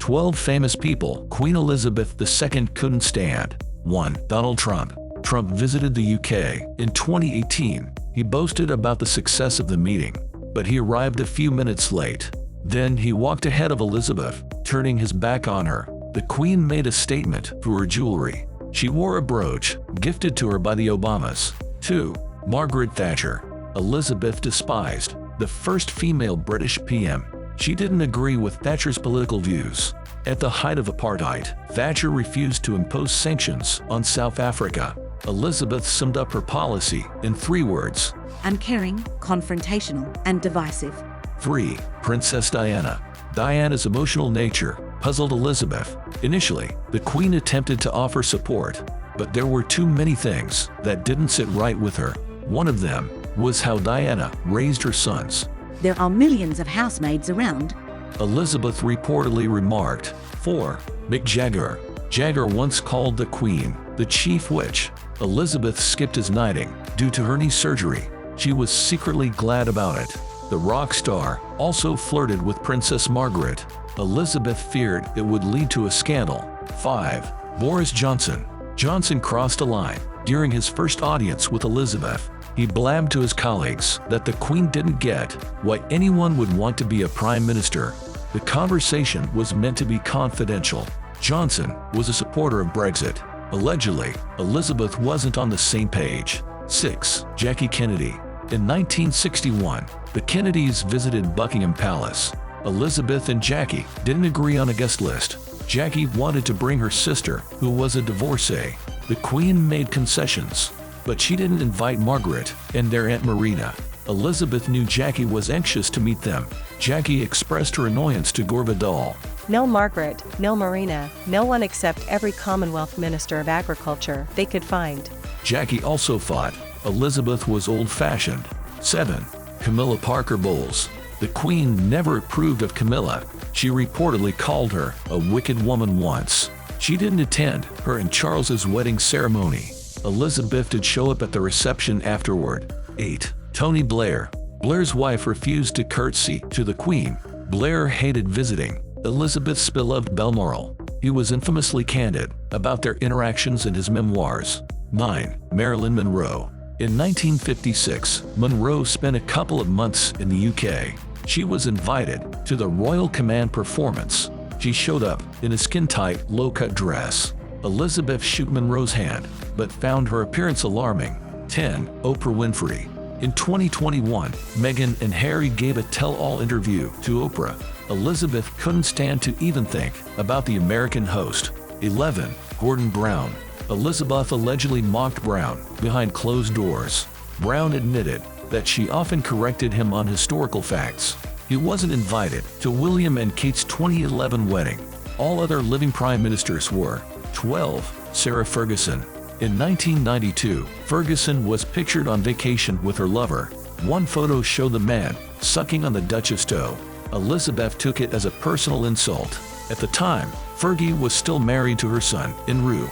12 famous people Queen Elizabeth II couldn't stand. 1. Donald Trump. Trump visited the UK in 2018. He boasted about the success of the meeting, but he arrived a few minutes late. Then he walked ahead of Elizabeth, turning his back on her. The Queen made a statement through her jewelry. She wore a brooch gifted to her by the Obamas. 2. Margaret Thatcher. Elizabeth despised the first female British PM. She didn't agree with Thatcher's political views. At the height of apartheid, Thatcher refused to impose sanctions on South Africa. Elizabeth summed up her policy in 3 words: uncaring, confrontational, and divisive. 3. Princess Diana. Diana's emotional nature puzzled Elizabeth. Initially, the Queen attempted to offer support, but there were too many things that didn't sit right with her. One of them was how Diana raised her sons. There are millions of housemaids around, Elizabeth reportedly remarked. 4. Mick Jagger. Jagger once called the Queen the chief witch. Elizabeth skipped his knighting due to her knee surgery. She was secretly glad about it. The rock star also flirted with Princess Margaret. Elizabeth feared it would lead to a scandal. 5. Boris Johnson. Johnson crossed a line during his first audience with Elizabeth. He blabbed to his colleagues that the Queen didn't get why anyone would want to be a prime minister. The conversation was meant to be confidential. Johnson was a supporter of Brexit. Allegedly, Elizabeth wasn't on the same page. 6. Jackie Kennedy. In 1961, the Kennedys visited Buckingham Palace. Elizabeth and Jackie didn't agree on a guest list. Jackie wanted to bring her sister, who was a divorcee. The Queen made concessions, but she didn't invite Margaret and their Aunt Marina. Elizabeth knew Jackie was anxious to meet them. Jackie expressed her annoyance to Gore Vidal. No Margaret, no Marina, no one except every Commonwealth Minister of Agriculture they could find. Jackie also thought Elizabeth was old-fashioned. 7. Camilla Parker Bowles. The Queen never approved of Camilla. She reportedly called her a wicked woman once. She didn't attend her and Charles's wedding ceremony. Elizabeth did show up at the reception afterward. 8. Tony Blair. Blair's wife refused to curtsy to the Queen. Blair hated visiting Elizabeth's beloved Balmoral. He was infamously candid about their interactions in his memoirs. 9. Marilyn Monroe. In 1956, Monroe spent a couple of months in the UK. She was invited to the Royal Command performance. She showed up in a skin-tight, low-cut dress. Elizabeth shook Monroe's hand, but found her appearance alarming. 10. Oprah Winfrey. In 2021, Meghan and Harry gave a tell-all interview to Oprah. Elizabeth couldn't stand to even think about the American host. 11. Gordon Brown. Elizabeth allegedly mocked Brown behind closed doors. Brown admitted that she often corrected him on historical facts. He wasn't invited to William and Kate's 2011 wedding. All other living prime ministers were. 12. Sarah Ferguson. In 1992, Ferguson was pictured on vacation with her lover. One photo showed the man sucking on the Duchess' toe. Elizabeth took it as a personal insult. At the time, Fergie was still married to her son, Enru.